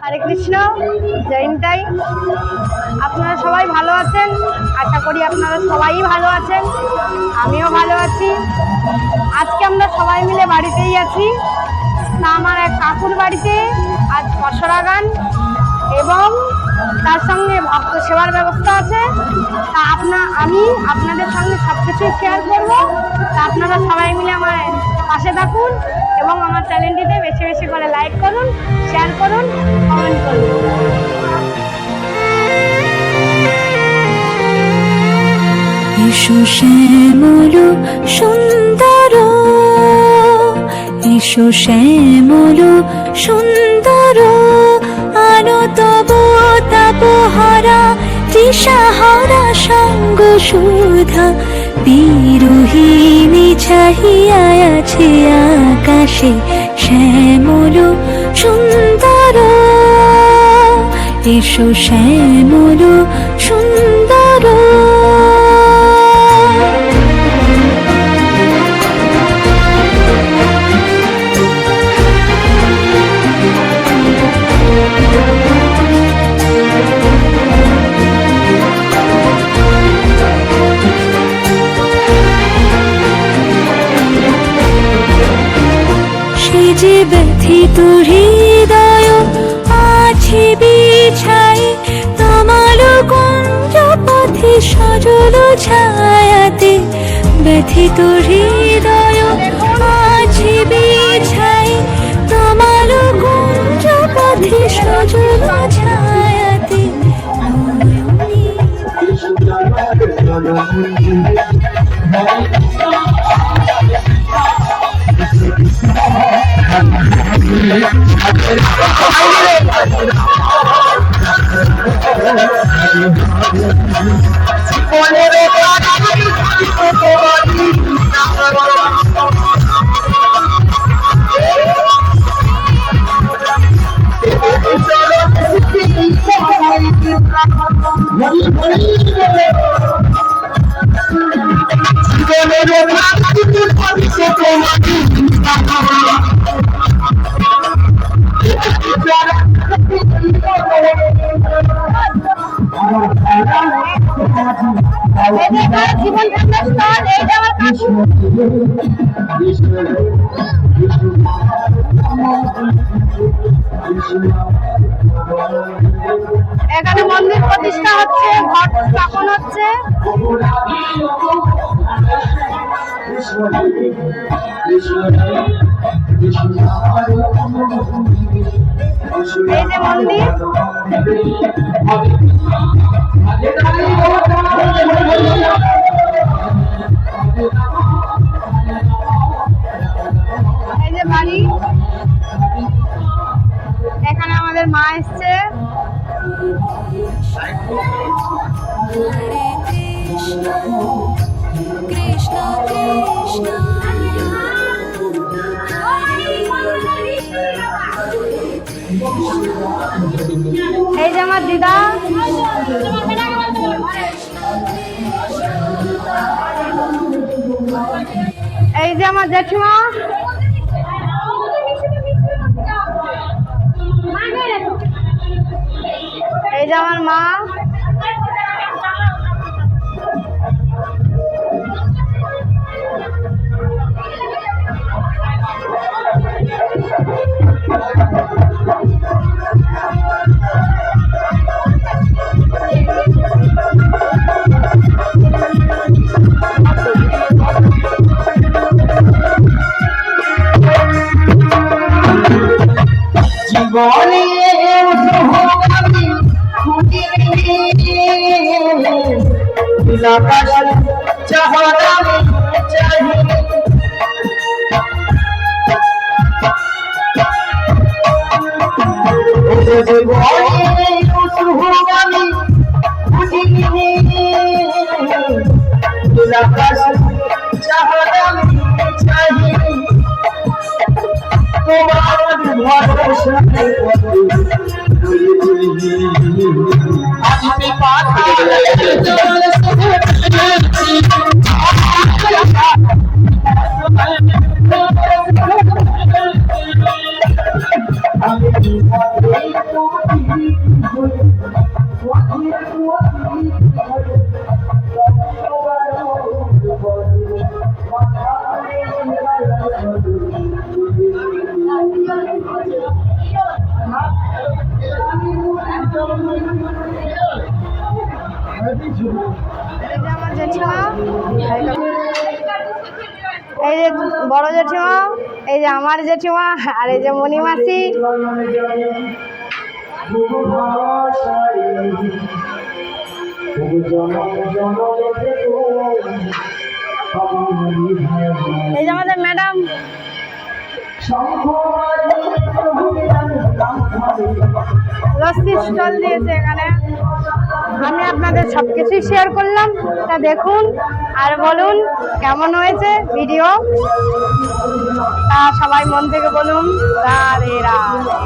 হরে কৃষ্ণ, জয়ন্তাই। আপনারা সবাই ভালো আছেন, আশা করি আপনারা সবাই ভালো আছেন, আমিও ভালো আছি। আজকে আমরা সবাই মিলে বাড়িতেই আছি। তা আমার এক কাকুর বাড়িতে আজ পসরা গান এবং তার সঙ্গে ভক্ত সেবার ব্যবস্থা আছে। তা আমি আপনাদের সঙ্গে সব কিছুই শেয়ার করব। তা আপনারা সবাই মিলে আমার পাশে থাকুন এবং আমার চ্যানেলটিতে বেশি বেশি করে লাইক করুন, শেয়ার করুন, কমেন্ট করুন। এসো শ্যামল সুন্দর, এসো শ্যামল সুন্দর, আলো তব তাপহারা তৃষাহারা সঙ্গ সুধা, বিরোহিণী চাহিয়া আছে আকাশে শ্যামল সুন্দর। এসো শ্যামল সুন্দর। যে ব্যথিত হৃদয় আছে বিছাই, তোমার কুঞ্জ পথে সজল ছায়াতে। ব্যথিত হৃদয় আছে বিছাই, তোমার কুঞ্জ পথে সজল ছায়াতে। এখানে মন্দির প্রতিষ্ঠা হচ্ছে, ঘট স্থাপন হচ্ছে। এই যে মন্দির, এই যে বাড়ি। এখানে আমাদের মা এসছে। কৃষ্ণ কৃষ্ণ এই যে আমার দিদা। এই যে আমার জেঠিমা। এই যে আমার মা। I'm এই যে আমার জেঠিমা, এই যে বড় জেঠিমা, এই যে আমার জেঠিমা, আর এই যে মণিমাসি। এই যে আমাদের ম্যাডাম। লস্যির স্টল দিয়েছে এখানে। আমি আপনাদের সব কিছুই শেয়ার করলাম, তা দেখুন আর বলুন কেমন হয়েছে ভিডিও। তা সবাই মন থেকে বলুন রাধে রাধে।